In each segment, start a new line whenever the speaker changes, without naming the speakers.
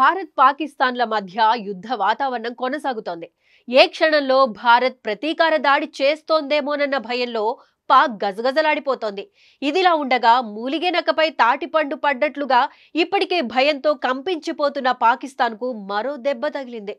భారత్ పాకిస్తాన్ల మధ్య యుద్ధ వాతావరణం కొనసాగుతోంది. ఏ క్షణంలో భారత్ ప్రతీకార దాడి చేస్తోందేమోనన్న భయంలో పాక్ గజగజలాడిపోతోంది. ఇదిలా ఉండగా మూలిగే నక్కపై తాటిపండు పడ్డట్లుగా ఇప్పటికే భయంతో కంపించిపోతున్న పాకిస్తాన్కు మరో దెబ్బ తగిలింది.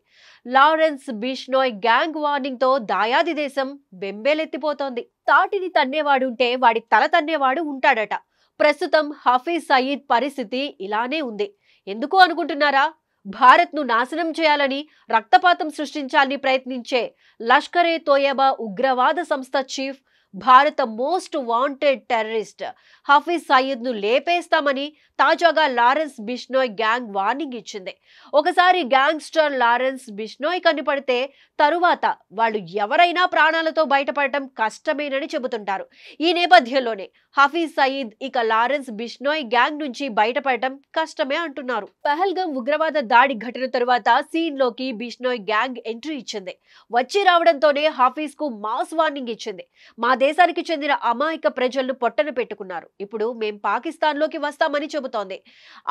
లారెన్స్ బిష్నోయ్ గ్యాంగ్ వార్నింగ్ తో దాయాది దేశం బెంబేలెత్తిపోతోంది. తాటిని తన్నేవాడుంటే వాడి తల తన్నేవాడు ఉంటాడట. ప్రస్తుతం హఫీజ్ సయీద్ పరిస్థితి ఇలానే ఉంది. ఎందుకు అనుకుంటున్నారా? భారత్ ను నాశనం చేయాలని, రక్తపాతం సృష్టించాలని ప్రయత్నించే లష్కరే తోయబా ఉగ్రవాద సంస్థ చీఫ్, భారత most wanted terrorist Hafiz Saeed ను లేపేస్తామని తాజాగా లారెన్స్ బిష్నోయ్ గ్యాంగ్ వార్నింగ్ ఇచ్చింది. ఒకసారి గ్యాంగ్స్టర్ లారెన్స్ బిష్నోయ్ కనిపడితే తరువాత వాళ్ళు ఎవరైనా ప్రాణాలతో బయటపడటం కష్టమేనని చెబుతుంటారు. ఈ నేపథ్యంలోనే హఫీజ్ సయీద్ ఇక లారెన్స్ బిష్నోయ్ గ్యాంగ్ నుంచి బయటపడటం కష్టమే అంటున్నారు. పహల్గాం ఉగ్రవాద దాడి ఘటన తరువాత సీన్ లోకి బిష్నోయ్ గ్యాంగ్ ఎంట్రీ ఇచ్చింది. వచ్చి రావడంతోనే హఫీజ్ కు మాస్ వార్నింగ్ ఇచ్చింది. మా దేశానికి చెందిన అమాయక ప్రజలను పొట్టన పెట్టుకున్నారు. ఇప్పుడు మేం పాకిస్తాన్ లోకి వస్తామని చెబుతోంది.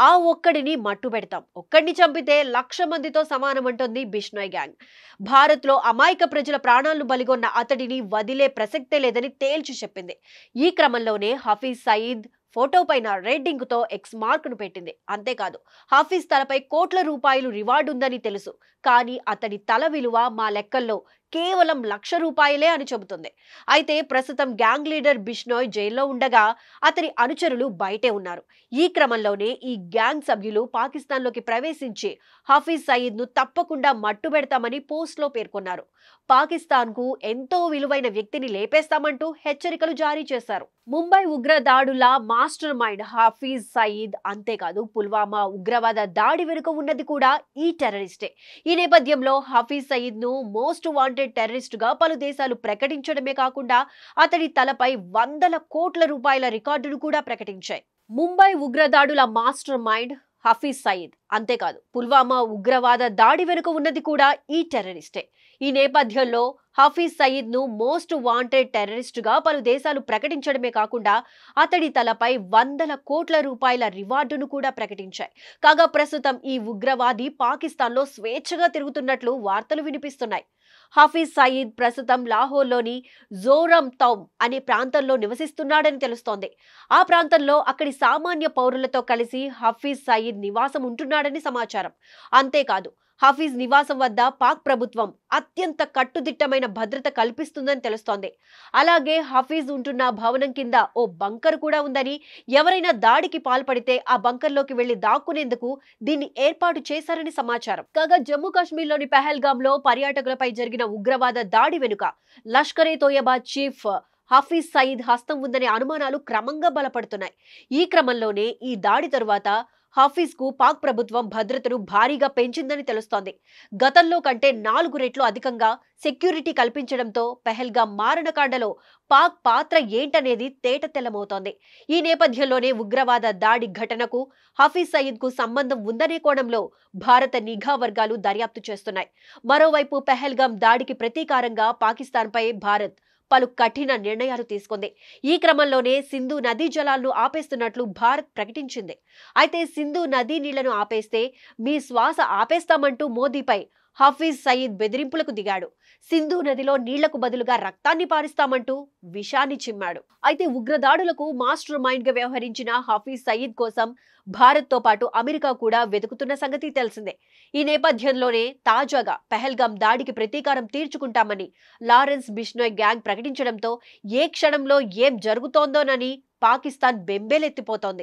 ఆ ఒక్కడిని మట్టు పెడతాం, ఒక్కడిని చంపితే 1,00,000 మందితో సమానమంటోంది బిష్నోయ్ గ్యాంగ్. భారత్ లో అమాయక ప్రజల ప్రాణాలను బలిగొన్న అతడిని వదిలే ప్రసక్తే లేదని తేల్చి చెప్పింది. ఈ క్రమంలోనే హఫీజ్ సయీద్ ఫోటో పైన రెడ్ ఇంక్ తో ఎక్స్ మార్క్ ను పెట్టింది. అంతేకాదు, హఫీజ్ తలపై కోట్ల రూపాయలు రివార్డు ఉందని తెలుసు, కానీ అతడి తల విలువ మా లెక్కల్లో కేవలం 1,00,000 రూపాయలే అని చెబుతుంది. అయితే ప్రస్తుతం గ్యాంగ్ లీడర్ బిష్నోయ్ జైల్లో ఉండగా అతని అనుచరులు బయటే ఉన్నారు. ఈ క్రమంలోనే ఈ గ్యాంగ్ సభ్యులు పాకిస్తాన్ లోకి ప్రవేశించి హఫీజ్ సయీద్ ను తప్పకుండా మట్టుబెడతామని పోస్ట్ లో పేర్కొన్నారు. పాకిస్తాన్ కు ఎంతో విలువైన వ్యక్తిని లేపేస్తామంటూ హెచ్చరికలు జారీ చేశారు. ముంబై ఉగ్ర దాడుల మాస్టర్ మైండ్ హఫీజ్ సయీద్. అంతేకాదు, పుల్వామా ఉగ్రవాద దాడి వెనుక ఉన్నది కూడా ఈ టెర్రరిస్టే. ఈ నేపథ్యంలో హఫీజ్ సయీద్ ను మోస్ట్ వాంటెడ్ టెర్రరిస్ట్ గా పలు దేశాలు ప్రకటించడమే కాకుండా అతడి తలపై వందల కోట్ల రూపాయల రికార్డును కూడా ప్రకటించాయి. ముంబై ఉగ్రదాడుల మాస్టర్ మైండ్ హఫీజ్ సయీద్. అంతేకాదు, పుల్వామా ఉగ్రవాద దాడి వెనుక ఉన్నది కూడా ఈ టెర్రరిస్టే. ఈ నేపథ్యంలో హఫీజ్ సయీద్ ను మోస్ట్ వాంటెడ్ టెర్రరిస్ట్ గా పలు దేశాలు ప్రకటించడమే కాకుండా అతడి తలపై వందల కోట్ల రూపాయల రివార్డును కూడా ప్రకటించాయి. కాగా ప్రస్తుతం ఈ ఉగ్రవాది పాకిస్తాన్ లో స్వేచ్ఛగా తిరుగుతున్నట్లు వార్తలు వినిపిస్తున్నాయి. హఫీజ్ సయీద్ ప్రస్తుతం లాహోర్లోని జోరమ్ తౌమ్ అనే ప్రాంతంలో నివసిస్తున్నాడని తెలుస్తోంది. ఆ ప్రాంతంలో అక్కడి సామాన్య పౌరులతో కలిసి హఫీజ్ సయీద్ నివాసం ఉంటున్నాడని సమాచారం. అంతేకాదు, హఫీజ్ నివాసం వద్ద పాక్ ప్రభుత్వం అత్యంత కట్టుదిట్టమైన భద్రత కల్పిస్తుందని తెలుస్తోంది. అలాగే హఫీజ్ ఉంటున్న భవనం కింద ఓ బంకర్ కూడా ఉందని, ఎవరైనా దాడికి పాల్పడితే ఆ బంకర్లోకి వెళ్లి దాక్కునేందుకు దీన్ని ఏర్పాటు చేశారని సమాచారం. కాగా జమ్మూ కాశ్మీర్లోని పహల్గాంలో పర్యాటకులపై జరిగిన ఉగ్రవాద దాడి వెనుక లష్కరే తోయబా చీఫ్ హఫీజ్ సయీద్ హస్తం ఉందనే అనుమానాలు క్రమంగా బలపడుతున్నాయి. ఈ క్రమంలోనే ఈ దాడి తరువాత హఫీజ్ కు పాక్ ప్రభుత్వం భద్రతను భారీగా పెంచిందని తెలుస్తోంది. గతంలో కంటే 4 రెట్లు అధికంగా సెక్యూరిటీ కల్పించడంతో పహల్గాం మారణకాండలో పాక్ పాత్ర ఏంటనేది తేటతెల్లమవుతోంది. ఈ నేపథ్యంలోనే ఉగ్రవాద దాడి ఘటనకు హఫీజ్ సయీద్ కు సంబంధం ఉందనే కోణంలో భారత నిఘా వర్గాలు దర్యాప్తు చేస్తున్నాయి. మరోవైపు పహల్గాం దాడికి ప్రతీకారంగా పాకిస్తాన్ పై భారత్ పలు కఠిన నిర్ణయాలు తీసుకుంది. ఈ క్రమంలోనే సింధు నదీ జలాలను ఆపేస్తున్నట్లు భారత్ ప్రకటించింది. అయితే సింధు నదీ నీళ్లను ఆపేస్తే మీ శ్వాస ఆపేస్తామంటూ మోదీపై హఫీజ్ సయీద్ బెదిరింపులకు దిగాడు. సింధు నదిలో నీళ్లకు బదులుగా రక్తాన్ని పారిస్తామంటూ విషాన్ని చిమ్మాడు. అయితే ఉగ్రదాడులకు మాస్టర్ మైండ్ గా వ్యవహరించిన హఫీజ్ సయీద్ కోసం భారత్ తో పాటు అమెరికా కూడా వెతుకుతున్న సంగతి తెలిసిందే. ఈ నేపథ్యంలోనే తాజాగా పహల్గాం దాడికి ప్రతీకారం తీర్చుకుంటామని లారెన్స్ బిష్నోయ్ గ్యాంగ్ ప్రకటించడంతో ఏ క్షణంలో ఏం జరుగుతోందోనని పాకిస్తాన్ బెంబేలెత్తిపోతోంది.